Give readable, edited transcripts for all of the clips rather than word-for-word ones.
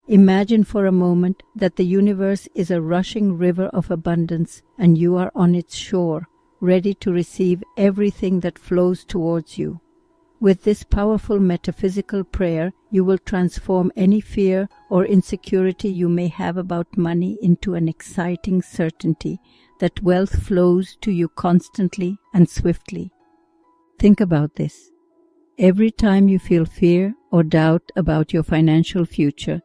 Imagine for a moment that the universe is a rushing river of abundance and you are on its shore, ready to receive everything that flows towards you. With this powerful metaphysical prayer, you will transform any fear or insecurity you may have about money into an exciting certainty that wealth flows to you constantly and swiftly. Think about this. Every time you feel fear or doubt about your financial future,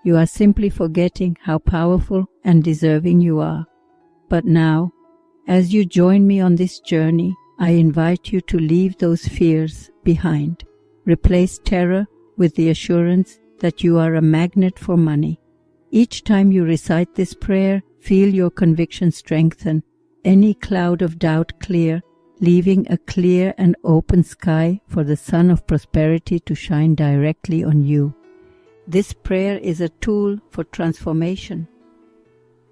you are simply forgetting how powerful and deserving you are. But now, as you join me on this journey, I invite you to leave those fears behind. Replace terror with the assurance that you are a magnet for money. Each time you recite this prayer, feel your conviction strengthen, any cloud of doubt clear, leaving a clear and open sky for the sun of prosperity to shine directly on you. This prayer is a tool for transformation.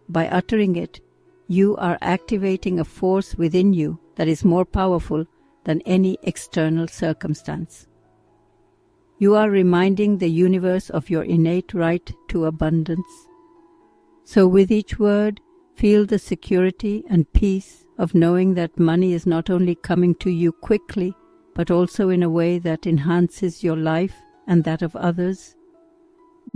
By uttering it, you are activating a force within you that is more powerful than any external circumstance. You are reminding the universe of your innate right to abundance. So with each word, feel the security and peace of knowing that money is not only coming to you quickly, but also in a way that enhances your life and that of others.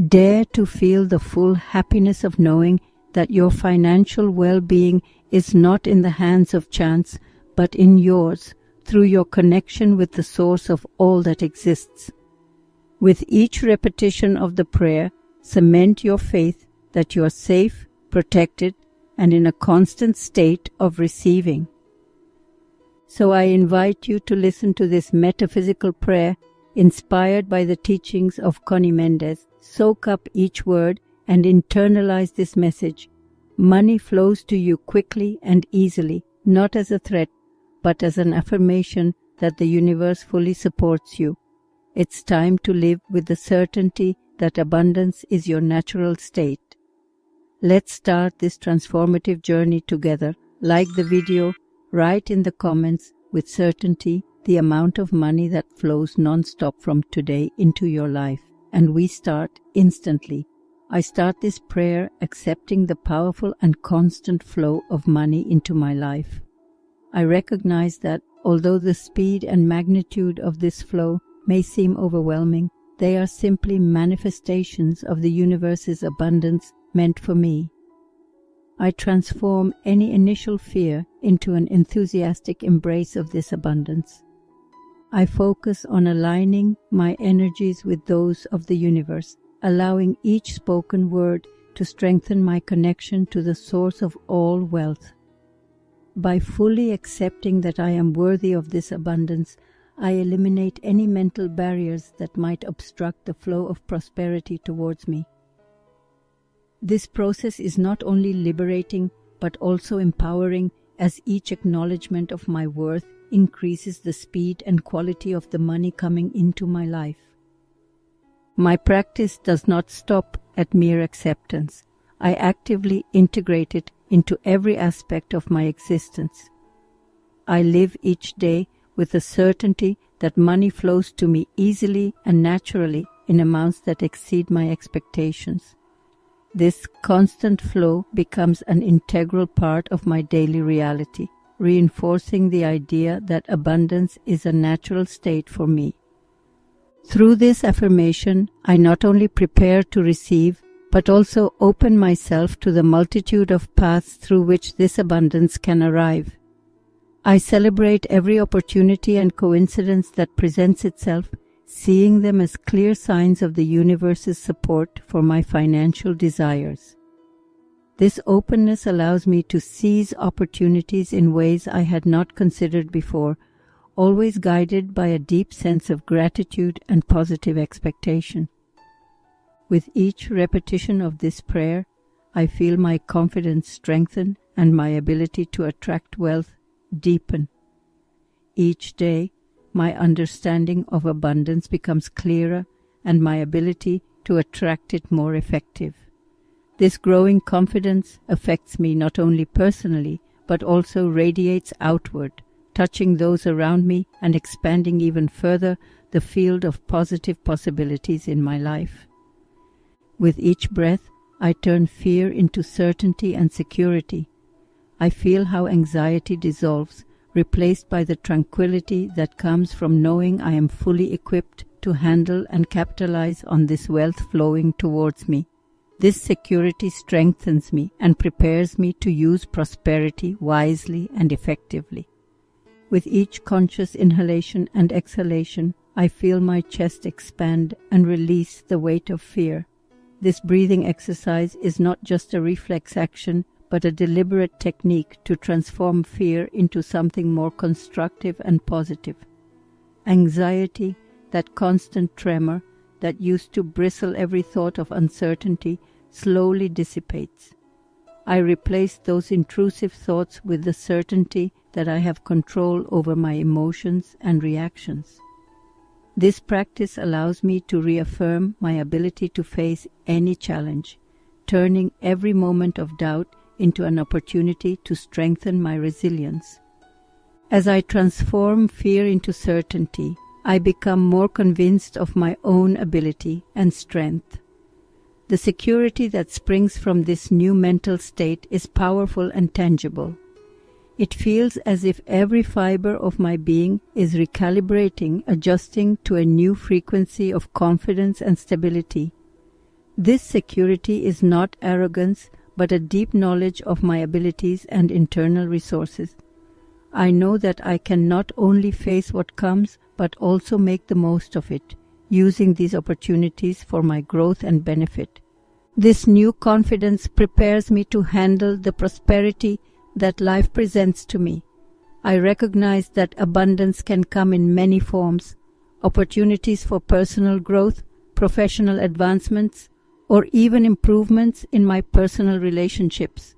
Dare to feel the full happiness of knowing that your financial well-being is not in the hands of chance, but in yours, through your connection with the source of all that exists. With each repetition of the prayer, cement your faith that you are safe, protected, and in a constant state of receiving. So I invite you to listen to this metaphysical prayer inspired by the teachings of Conny Mendez. Soak up each word and internalize this message. Money flows to you quickly and easily, not as a threat, but as an affirmation that the universe fully supports you. It's time to live with the certainty that abundance is your natural state. Let's start this transformative journey together. Like the video, write in the comments with certainty the amount of money that flows non-stop from today into your life. And we start instantly. I start this prayer accepting the powerful and constant flow of money into my life. I recognize that although the speed and magnitude of this flow may seem overwhelming, they are simply manifestations of the universe's abundance meant for me. I transform any initial fear into an enthusiastic embrace of this abundance. I focus on aligning my energies with those of the universe, allowing each spoken word to strengthen my connection to the source of all wealth. By fully accepting that I am worthy of this abundance, I eliminate any mental barriers that might obstruct the flow of prosperity towards me. This process is not only liberating but also empowering, as each acknowledgement of my worth increases the speed and quality of the money coming into my life. My practice does not stop at mere acceptance. I actively integrate it into every aspect of my existence. I live each day with the certainty that money flows to me easily and naturally in amounts that exceed my expectations. This constant flow becomes an integral part of my daily reality, reinforcing the idea that abundance is a natural state for me. Through this affirmation, I not only prepare to receive, but also open myself to the multitude of paths through which this abundance can arrive. I celebrate every opportunity and coincidence that presents itself, seeing them as clear signs of the universe's support for my financial desires. This openness allows me to seize opportunities in ways I had not considered before, always guided by a deep sense of gratitude and positive expectation. With each repetition of this prayer, I feel my confidence strengthen and my ability to attract wealth deepen. Each day, my understanding of abundance becomes clearer and my ability to attract it more effective. This growing confidence affects me not only personally, but also radiates outward, touching those around me and expanding even further the field of positive possibilities in my life. With each breath, I turn fear into certainty and security. I feel how anxiety dissolves, replaced by the tranquility that comes from knowing I am fully equipped to handle and capitalize on this wealth flowing towards me. This security strengthens me and prepares me to use prosperity wisely and effectively. With each conscious inhalation and exhalation, I feel my chest expand and release the weight of fear. This breathing exercise is not just a reflex action, but a deliberate technique to transform fear into something more constructive and positive. Anxiety, that constant tremor that used to bristle every thought of uncertainty, slowly dissipates. I replace those intrusive thoughts with the certainty that I have control over my emotions and reactions. This practice allows me to reaffirm my ability to face any challenge, turning every moment of doubt into an opportunity to strengthen my resilience. As I transform fear into certainty, I become more convinced of my own ability and strength. The security that springs from this new mental state is powerful and tangible. It feels as if every fiber of my being is recalibrating, adjusting to a new frequency of confidence and stability. This security is not arrogance, but a deep knowledge of my abilities and internal resources. I know that I can not only face what comes, but also make the most of it, using these opportunities for my growth and benefit. This new confidence prepares me to handle the prosperity that life presents to me. I recognize that abundance can come in many forms: opportunities for personal growth, professional advancements, or even improvements in my personal relationships.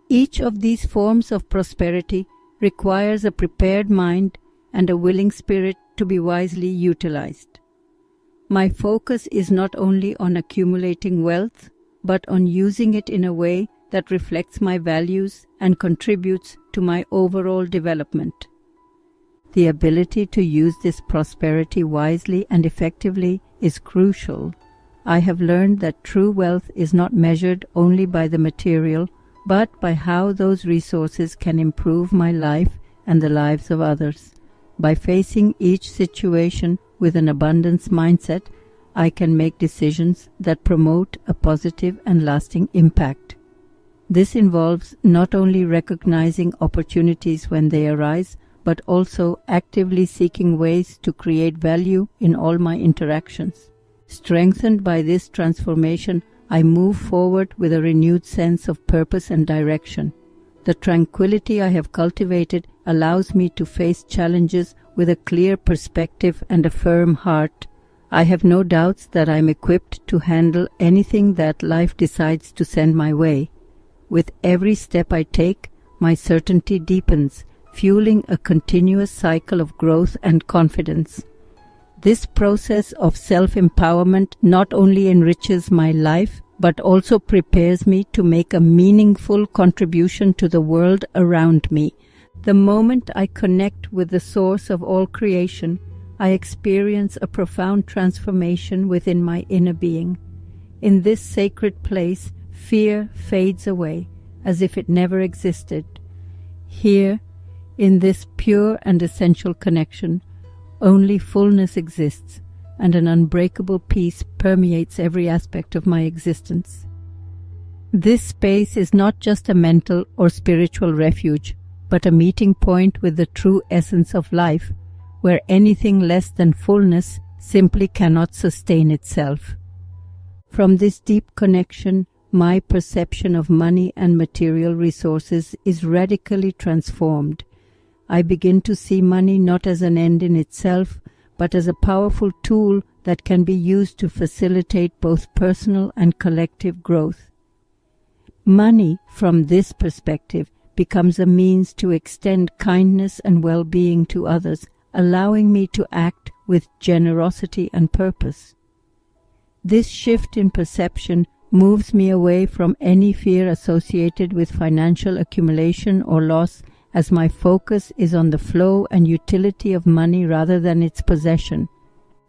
Each of these forms of prosperity requires a prepared mind and a willing spirit to be wisely utilized. My focus is not only on accumulating wealth, but on using it in a way that reflects my values and contributes to my overall development. The ability to use this prosperity wisely and effectively is crucial. I have learned that true wealth is not measured only by the material, but by how those resources can improve my life and the lives of others. By facing each situation with an abundance mindset, I can make decisions that promote a positive and lasting impact. This involves not only recognizing opportunities when they arise, but also actively seeking ways to create value in all my interactions. Strengthened by this transformation, I move forward with a renewed sense of purpose and direction. The tranquility I have cultivated allows me to face challenges with a clear perspective and a firm heart. I have no doubts that I am equipped to handle anything that life decides to send my way. With every step I take, my certainty deepens, fueling a continuous cycle of growth and confidence. This process of self-empowerment not only enriches my life, but also prepares me to make a meaningful contribution to the world around me. The moment I connect with the source of all creation, I experience a profound transformation within my inner being. In this sacred place, fear fades away as if it never existed. Here, in this pure and essential connection, only fullness exists, and an unbreakable peace permeates every aspect of my existence. This space is not just a mental or spiritual refuge, but a meeting point with the true essence of life, where anything less than fullness simply cannot sustain itself. From this deep connection, my perception of money and material resources is radically transformed. I begin to see money not as an end in itself, but as a powerful tool that can be used to facilitate both personal and collective growth. Money, from this perspective, becomes a means to extend kindness and well-being to others, allowing me to act with generosity and purpose. This shift in perception moves me away from any fear associated with financial accumulation or loss, as my focus is on the flow and utility of money rather than its possession.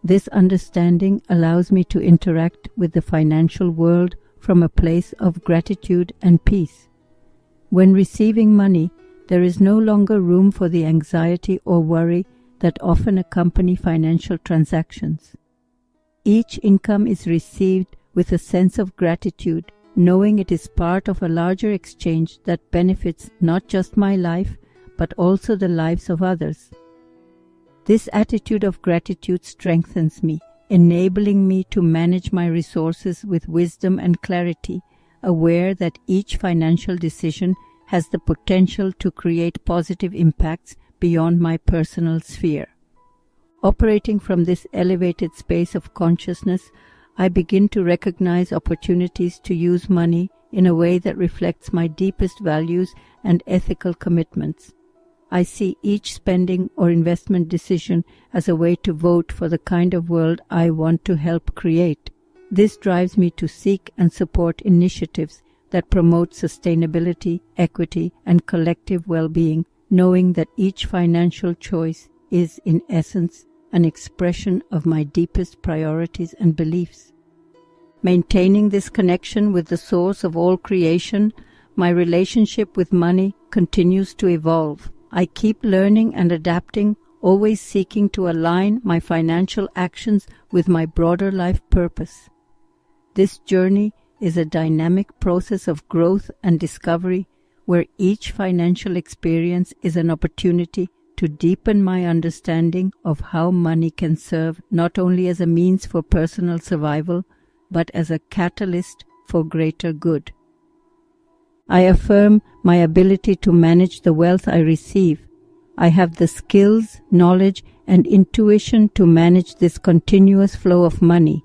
This understanding allows me to interact with the financial world from a place of gratitude and peace. When receiving money, there is no longer room for the anxiety or worry that often accompany financial transactions. Each income is received with a sense of gratitude, knowing it is part of a larger exchange that benefits not just my life, but also the lives of others. This attitude of gratitude strengthens me, enabling me to manage my resources with wisdom and clarity, aware that each financial decision has the potential to create positive impacts beyond my personal sphere. Operating from this elevated space of consciousness, I begin to recognize opportunities to use money in a way that reflects my deepest values and ethical commitments. I see each spending or investment decision as a way to vote for the kind of world I want to help create. This drives me to seek and support initiatives that promote sustainability, equity, and collective well-being, knowing that each financial choice is, in essence, an expression of my deepest priorities and beliefs. Maintaining this connection with the source of all creation, my relationship with money continues to evolve. I keep learning and adapting, always seeking to align my financial actions with my broader life purpose. This journey is a dynamic process of growth and discovery, where each financial experience is an opportunity to deepen my understanding of how money can serve not only as a means for personal survival, but as a catalyst for greater good. I affirm my ability to manage the wealth I receive. I have the skills, knowledge, and intuition to manage this continuous flow of money.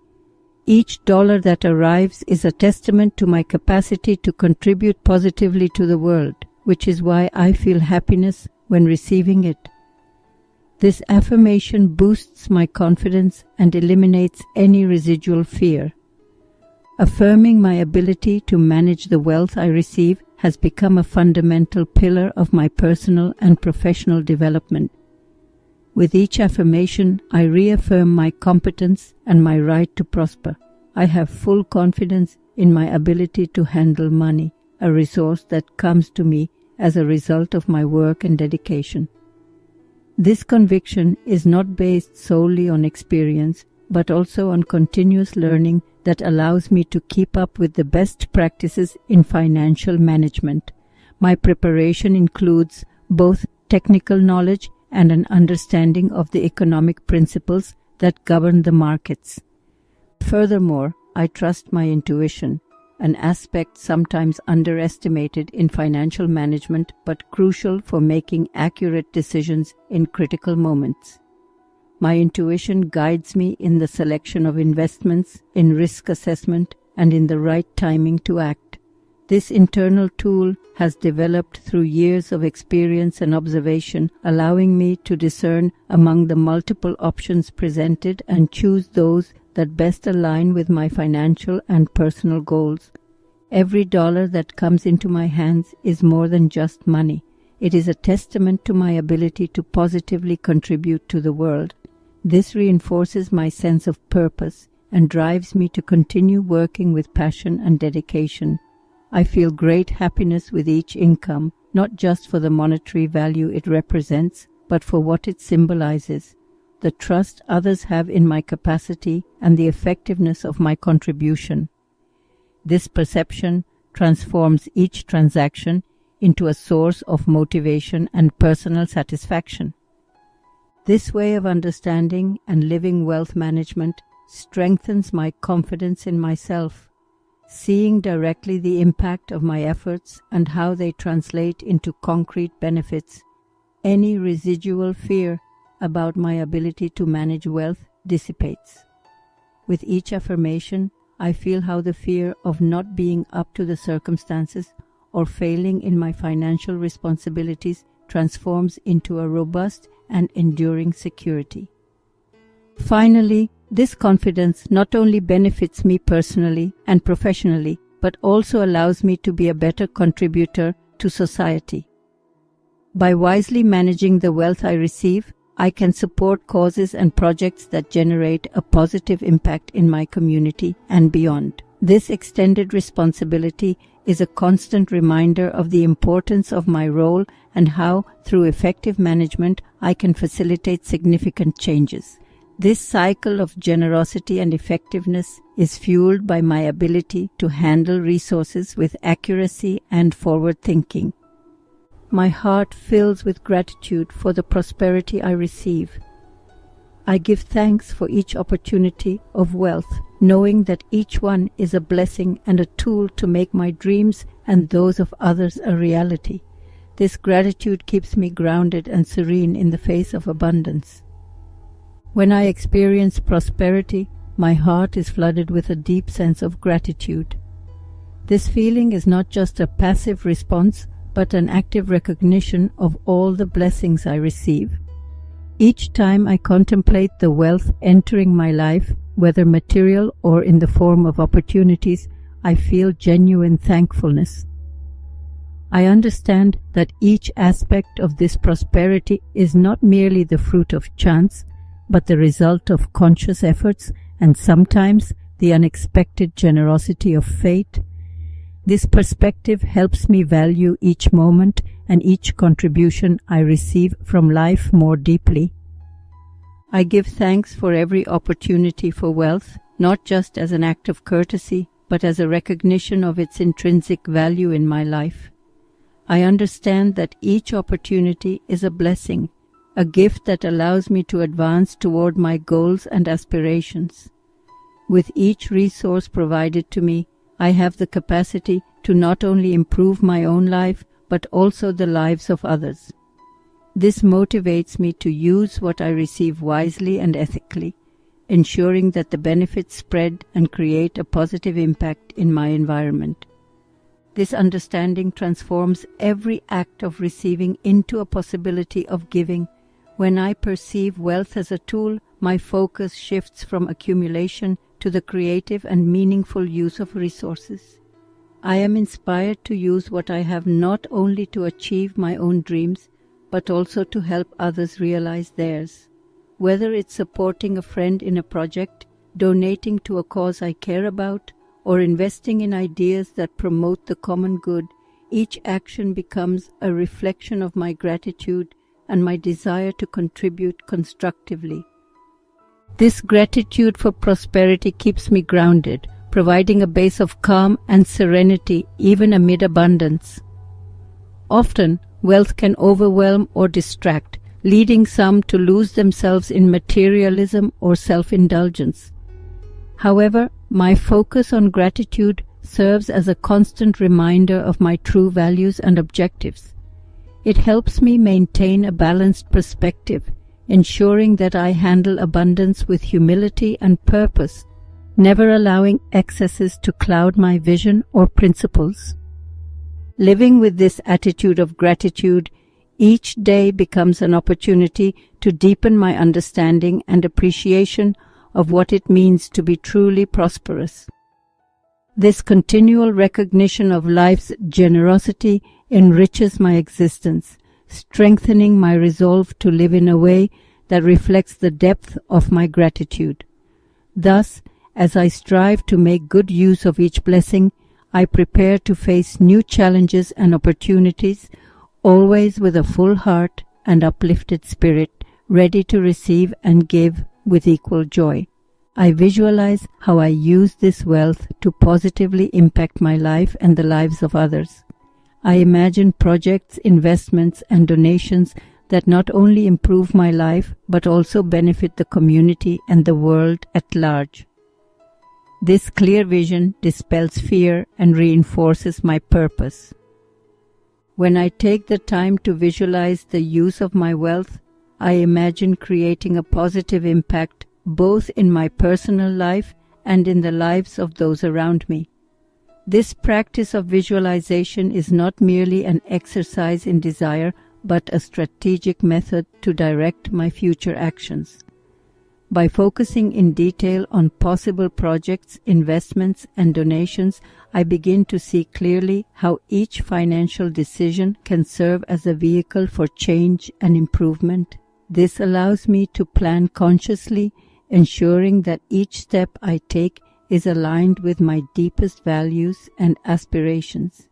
Each dollar that arrives is a testament to my capacity to contribute positively to the world, which is why I feel happiness when receiving it. This affirmation boosts my confidence and eliminates any residual fear. Affirming my ability to manage the wealth I receive has become a fundamental pillar of my personal and professional development. With each affirmation, I reaffirm my competence and my right to prosper. I have full confidence in my ability to handle money, a resource that comes to me as a result of my work and dedication. This conviction is not based solely on experience, but also on continuous learning that allows me to keep up with the best practices in financial management. My preparation includes both technical knowledge and an understanding of the economic principles that govern the markets. Furthermore, I trust my intuition, an aspect sometimes underestimated in financial management but crucial for making accurate decisions in critical moments. My intuition guides me in the selection of investments, in risk assessment, and in the right timing to act. This internal tool has developed through years of experience and observation, allowing me to discern among the multiple options presented and choose those that best align with my financial and personal goals. Every dollar that comes into my hands is more than just money. It is a testament to my ability to positively contribute to the world. This reinforces my sense of purpose and drives me to continue working with passion and dedication. I feel great happiness with each income, not just for the monetary value it represents, but for what it symbolizes, the trust others have in my capacity and the effectiveness of my contribution. This perception transforms each transaction into a source of motivation and personal satisfaction. This way of understanding and living wealth management strengthens my confidence in myself. Seeing directly the impact of my efforts and how they translate into concrete benefits, any residual fear about my ability to manage wealth dissipates. With each affirmation, I feel how the fear of not being up to the circumstances or failing in my financial responsibilities transforms into a robust and enduring security. Finally, this confidence not only benefits me personally and professionally, but also allows me to be a better contributor to society. By wisely managing the wealth I receive, I can support causes and projects that generate a positive impact in my community and beyond. This extended responsibility is a constant reminder of the importance of my role and how, through effective management, I can facilitate significant changes. This cycle of generosity and effectiveness is fueled by my ability to handle resources with accuracy and forward thinking. My heart fills with gratitude for the prosperity I receive. I give thanks for each opportunity of wealth, knowing that each one is a blessing and a tool to make my dreams and those of others a reality. This gratitude keeps me grounded and serene in the face of abundance. When I experience prosperity, my heart is flooded with a deep sense of gratitude. This feeling is not just a passive response, but an active recognition of all the blessings I receive. Each time I contemplate the wealth entering my life, whether material or in the form of opportunities, I feel genuine thankfulness. I understand that each aspect of this prosperity is not merely the fruit of chance, but the result of conscious efforts and sometimes the unexpected generosity of fate. This perspective helps me value each moment and each contribution I receive from life more deeply. I give thanks for every opportunity for wealth, not just as an act of courtesy, but as a recognition of its intrinsic value in my life. I understand that each opportunity is a blessing, a gift that allows me to advance toward my goals and aspirations. With each resource provided to me, I have the capacity to not only improve my own life, but also the lives of others. This motivates me to use what I receive wisely and ethically, ensuring that the benefits spread and create a positive impact in my environment. This understanding transforms every act of receiving into a possibility of giving. When I perceive wealth as a tool, my focus shifts from accumulation to the creative and meaningful use of resources. I am inspired to use what I have not only to achieve my own dreams, but also to help others realize theirs. Whether it's supporting a friend in a project, donating to a cause I care about, or investing in ideas that promote the common good, each action becomes a reflection of my gratitude and my desire to contribute constructively. This gratitude for prosperity keeps me grounded, providing a base of calm and serenity even amid abundance. Often, wealth can overwhelm or distract, leading some to lose themselves in materialism or self-indulgence. However, my focus on gratitude serves as a constant reminder of my true values and objectives. It helps me maintain a balanced perspective, ensuring that I handle abundance with humility and purpose, never allowing excesses to cloud my vision or principles. Living with this attitude of gratitude, each day becomes an opportunity to deepen my understanding and appreciation of what it means to be truly prosperous. This continual recognition of life's generosity enriches my existence, strengthening my resolve to live in a way that reflects the depth of my gratitude. Thus, as I strive to make good use of each blessing, I prepare to face new challenges and opportunities, always with a full heart and uplifted spirit, ready to receive and give with equal joy. I visualize how I use this wealth to positively impact my life and the lives of others. I imagine projects, investments, and donations that not only improve my life but also benefit the community and the world at large. This clear vision dispels fear and reinforces my purpose. When I take the time to visualize the use of my wealth, I imagine creating a positive impact both in my personal life and in the lives of those around me. This practice of visualization is not merely an exercise in desire, but a strategic method to direct my future actions. By focusing in detail on possible projects, investments, and donations, I begin to see clearly how each financial decision can serve as a vehicle for change and improvement. This allows me to plan consciously, ensuring that each step I take is aligned with my deepest values and aspirations.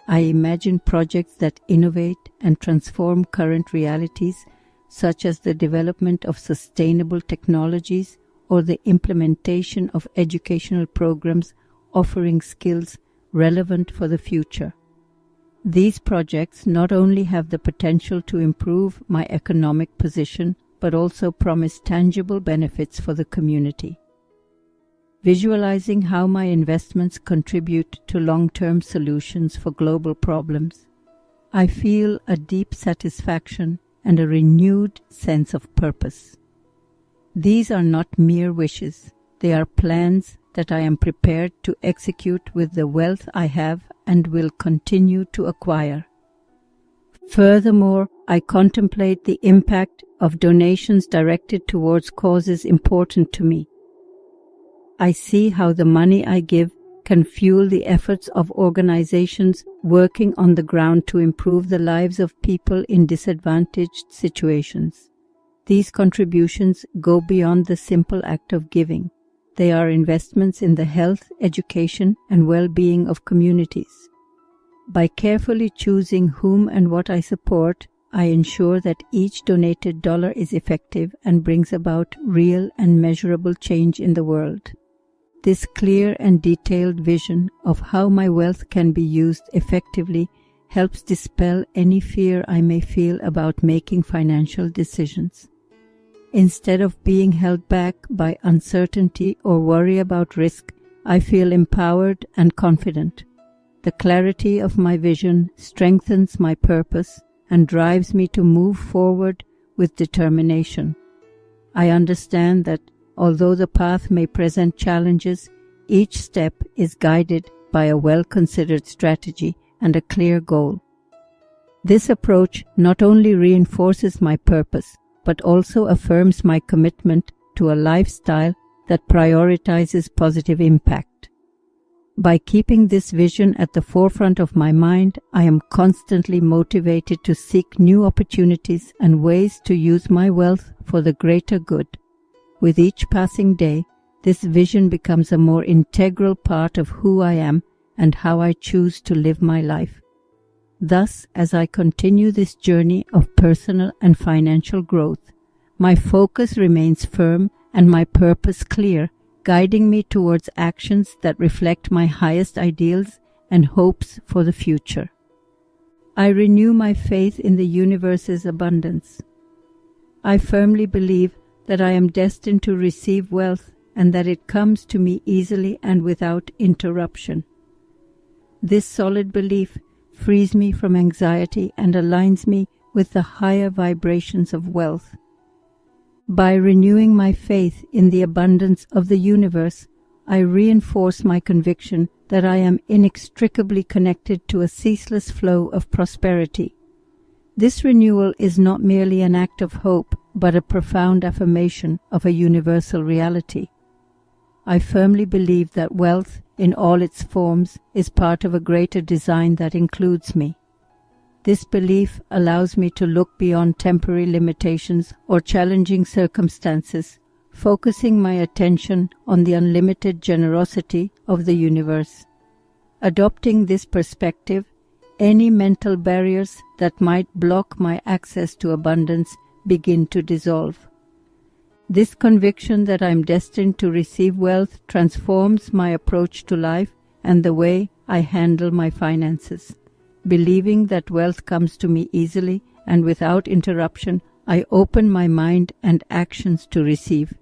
I imagine projects that innovate and transform current realities, such as the development of sustainable technologies or the implementation of educational programs offering skills relevant for the future. These projects not only have the potential to improve my economic position, but also promise tangible benefits for the community. Visualizing how my investments contribute to long-term solutions for global problems, I feel a deep satisfaction and a renewed sense of purpose. These are not mere wishes, they are plans that I am prepared to execute with the wealth I have and will continue to acquire. Furthermore, I contemplate the impact of donations directed towards causes important to me. I see how the money I give can fuel the efforts of organizations working on the ground to improve the lives of people in disadvantaged situations. These contributions go beyond the simple act of giving. They are investments in the health, education, and well-being of communities. By carefully choosing whom and what I support, I ensure that each donated dollar is effective and brings about real and measurable change in the world. This clear and detailed vision of how my wealth can be used effectively helps dispel any fear I may feel about making financial decisions. Instead of being held back by uncertainty or worry about risk, I feel empowered and confident. The clarity of my vision strengthens my purpose and drives me to move forward with determination. I understand that although the path may present challenges, each step is guided by a well-considered strategy and a clear goal. This approach not only reinforces my purpose, but also affirms my commitment to a lifestyle that prioritizes positive impact. By keeping this vision at the forefront of my mind, I am constantly motivated to seek new opportunities and ways to use my wealth for the greater good. With each passing day, this vision becomes a more integral part of who I am and how I choose to live my life. Thus, as I continue this journey of personal and financial growth, my focus remains firm and my purpose clear, guiding me towards actions that reflect my highest ideals and hopes for the future. I renew my faith in the universe's abundance. I firmly believe that I am destined to receive wealth and that it comes to me easily and without interruption. This solid belief frees me from anxiety and aligns me with the higher vibrations of wealth. By renewing my faith in the abundance of the universe, I reinforce my conviction that I am inextricably connected to a ceaseless flow of prosperity. This renewal is not merely an act of hope, but a profound affirmation of a universal reality. I firmly believe that wealth, in all its forms, is part of a greater design that includes me. This belief allows me to look beyond temporary limitations or challenging circumstances, focusing my attention on the unlimited generosity of the universe. Adopting this perspective, any mental barriers that might block my access to abundance begin to dissolve. This conviction that I am destined to receive wealth transforms my approach to life and the way I handle my finances. Believing that wealth comes to me easily and without interruption, I open my mind and actions to receive.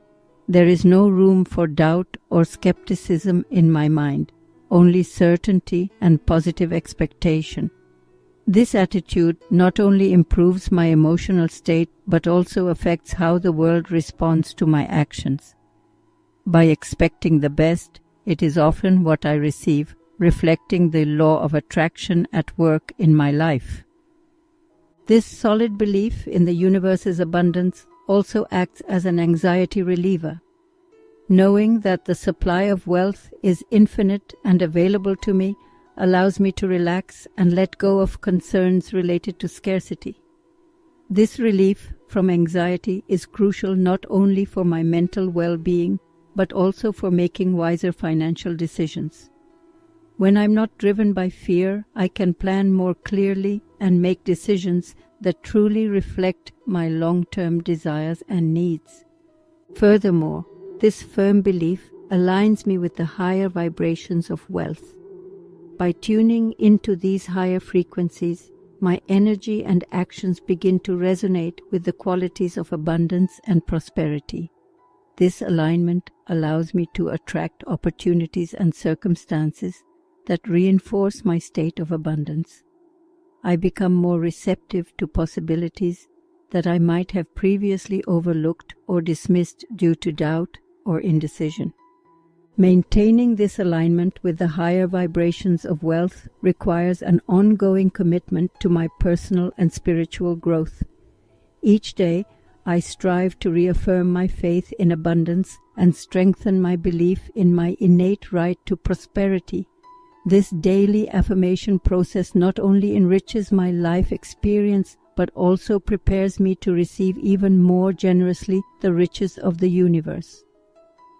There is no room for doubt or skepticism in my mind, only certainty and positive expectation. This attitude not only improves my emotional state but also affects how the world responds to my actions. By expecting the best, it is often what I receive, reflecting the law of attraction at work in my life. This solid belief in the universe's abundance also acts as an anxiety reliever. Knowing that the supply of wealth is infinite and available to me allows me to relax and let go of concerns related to scarcity. This relief from anxiety is crucial not only for my mental well-being, but also for making wiser financial decisions. When I'm not driven by fear, I can plan more clearly and make decisions that truly reflect my long-term desires and needs. Furthermore, this firm belief aligns me with the higher vibrations of wealth. By tuning into these higher frequencies, my energy and actions begin to resonate with the qualities of abundance and prosperity. This alignment allows me to attract opportunities and circumstances that reinforce my state of abundance. I become more receptive to possibilities that I might have previously overlooked or dismissed due to doubt or indecision. Maintaining this alignment with the higher vibrations of wealth requires an ongoing commitment to my personal and spiritual growth. Each day, I strive to reaffirm my faith in abundance and strengthen my belief in my innate right to prosperity. This daily affirmation process not only enriches my life experience, but also prepares me to receive even more generously the riches of the universe.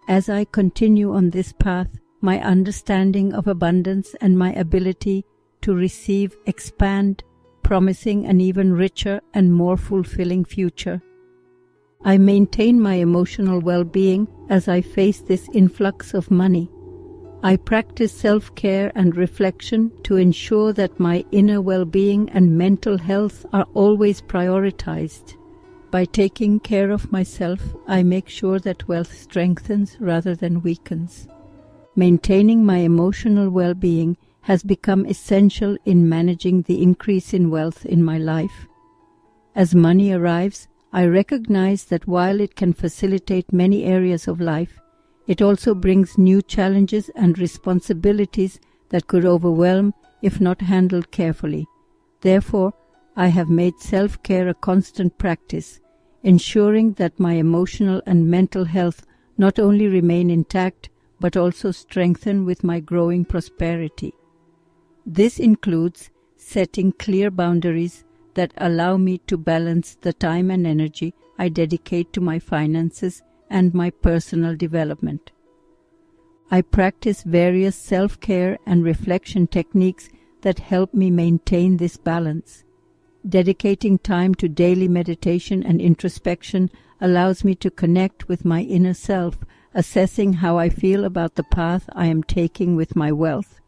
As I continue on this path, my understanding of abundance and my ability to receive expand, promising an even richer and more fulfilling future. I maintain my emotional well-being as I face this influx of money. I practice self-care and reflection to ensure that my inner well-being and mental health are always prioritized. By taking care of myself, I make sure that wealth strengthens rather than weakens. Maintaining my emotional well-being has become essential in managing the increase in wealth in my life. As money arrives, I recognize that while it can facilitate many areas of life, it also brings new challenges and responsibilities that could overwhelm if not handled carefully. Therefore, I have made self-care a constant practice, ensuring that my emotional and mental health not only remain intact, but also strengthen with my growing prosperity. This includes setting clear boundaries that allow me to balance the time and energy I dedicate to my finances and my personal development. I practice various self-care and reflection techniques that help me maintain this balance. Dedicating time to daily meditation and introspection allows me to connect with my inner self, assessing how I feel about the path I am taking with my wealth.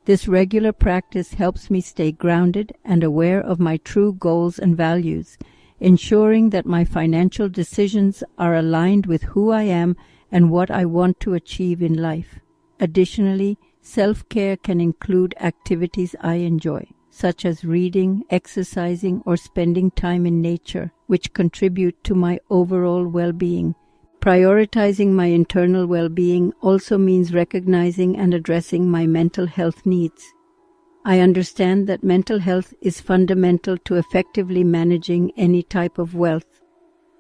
This regular practice helps me stay grounded and aware of my true goals and values, ensuring that my financial decisions are aligned with who I am and what I want to achieve in life. Additionally, self-care can include activities I enjoy, such as reading, exercising, or spending time in nature, which contribute to my overall well-being. Prioritizing my internal well-being also means recognizing and addressing my mental health needs. I understand that mental health is fundamental to effectively managing any type of wealth.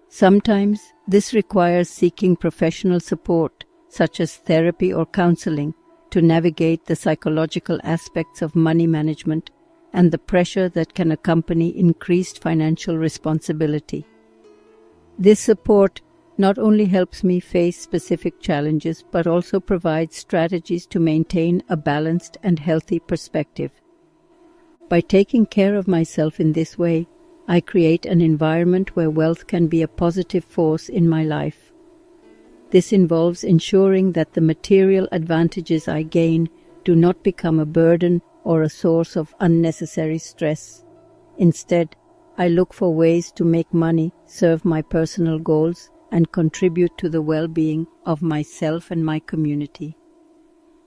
Sometimes this requires seeking professional support, such as therapy or counseling, to navigate the psychological aspects of money management and the pressure that can accompany increased financial responsibility. This support not only helps me face specific challenges, but also provides strategies to maintain a balanced and healthy perspective. By taking care of myself in this way, I create an environment where wealth can be a positive force in my life. This involves ensuring that the material advantages I gain do not become a burden or a source of unnecessary stress. Instead, I look for ways to make money serve my personal goals and contribute to the well-being of myself and my community.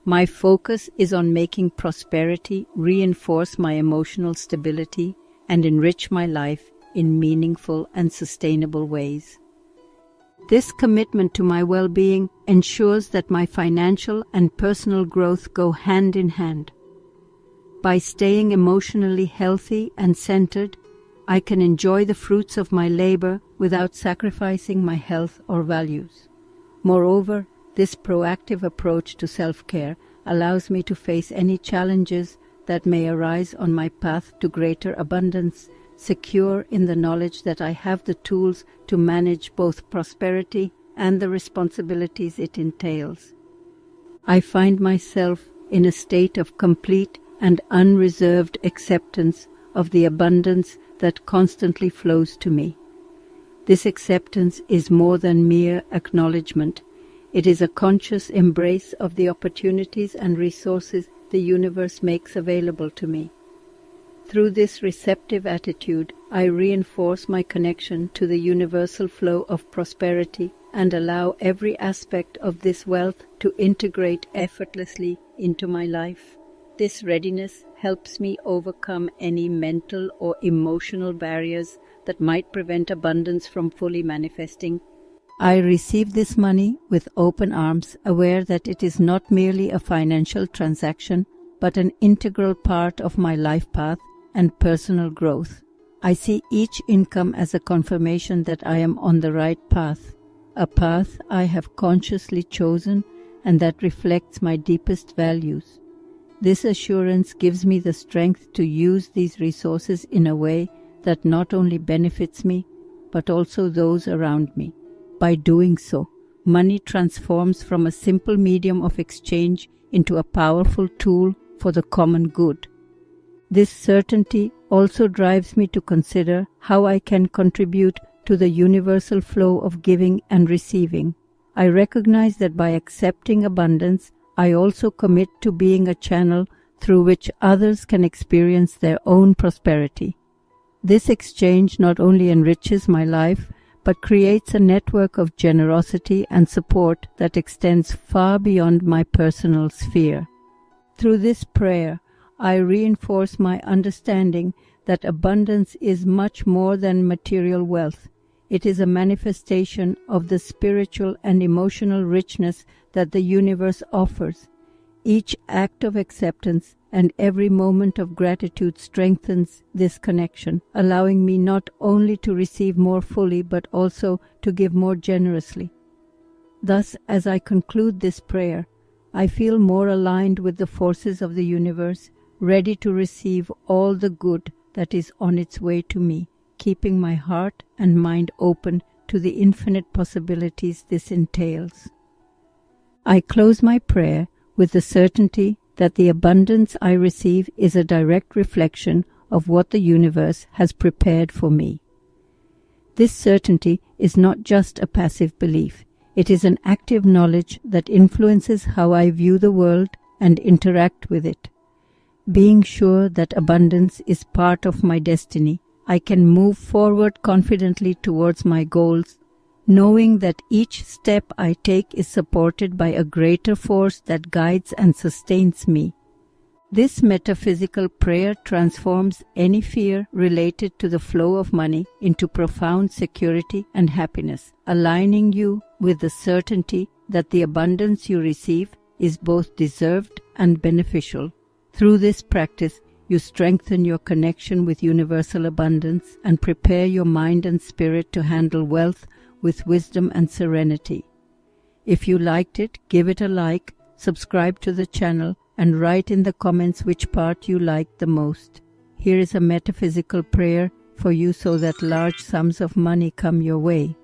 My focus is on making prosperity reinforce my emotional stability and enrich my life in meaningful and sustainable ways. This commitment to my well-being ensures that my financial and personal growth go hand in hand. By staying emotionally healthy and centered, I can enjoy the fruits of my labor without sacrificing my health or values. Moreover, this proactive approach to self-care allows me to face any challenges that may arise on my path to greater abundance, secure in the knowledge that I have the tools to manage both prosperity and the responsibilities it entails. I find myself in a state of complete and unreserved acceptance of the abundance that constantly flows to me. This acceptance is more than mere acknowledgement. It is a conscious embrace of the opportunities and resources the universe makes available to me. Through this receptive attitude, I reinforce my connection to the universal flow of prosperity and allow every aspect of this wealth to integrate effortlessly into my life. This readiness helps me overcome any mental or emotional barriers that might prevent abundance from fully manifesting. I receive this money with open arms, aware that it is not merely a financial transaction, but an integral part of my life path and personal growth. I see each income as a confirmation that I am on the right path, a path I have consciously chosen and that reflects my deepest values. This assurance gives me the strength to use these resources in a way that not only benefits me, but also those around me. By doing so, money transforms from a simple medium of exchange into a powerful tool for the common good. This certainty also drives me to consider how I can contribute to the universal flow of giving and receiving. I recognize that by accepting abundance, I also commit to being a channel through which others can experience their own prosperity. This exchange not only enriches my life, but creates a network of generosity and support that extends far beyond my personal sphere. Through this prayer, I reinforce my understanding that abundance is much more than material wealth. It is a manifestation of the spiritual and emotional richness that the universe offers. Each act of acceptance and every moment of gratitude strengthens this connection, allowing me not only to receive more fully but also to give more generously. Thus, as I conclude this prayer, I feel more aligned with the forces of the universe, ready to receive all the good that is on its way to me, keeping my heart and mind open to the infinite possibilities this entails. I close my prayer with the certainty that the abundance I receive is a direct reflection of what the universe has prepared for me. This certainty is not just a passive belief. It is an active knowledge that influences how I view the world and interact with it. Being sure that abundance is part of my destiny, I can move forward confidently towards my goals, knowing that each step I take is supported by a greater force that guides and sustains me. This metaphysical prayer transforms any fear related to the flow of money into profound security and happiness, aligning you with the certainty that the abundance you receive is both deserved and beneficial. Through this practice, you strengthen your connection with universal abundance and prepare your mind and spirit to handle wealth with wisdom and serenity. If you liked it, give it a like, subscribe to the channel, and write in the comments which part you liked the most. Here is a metaphysical prayer for you so that large sums of money come your way.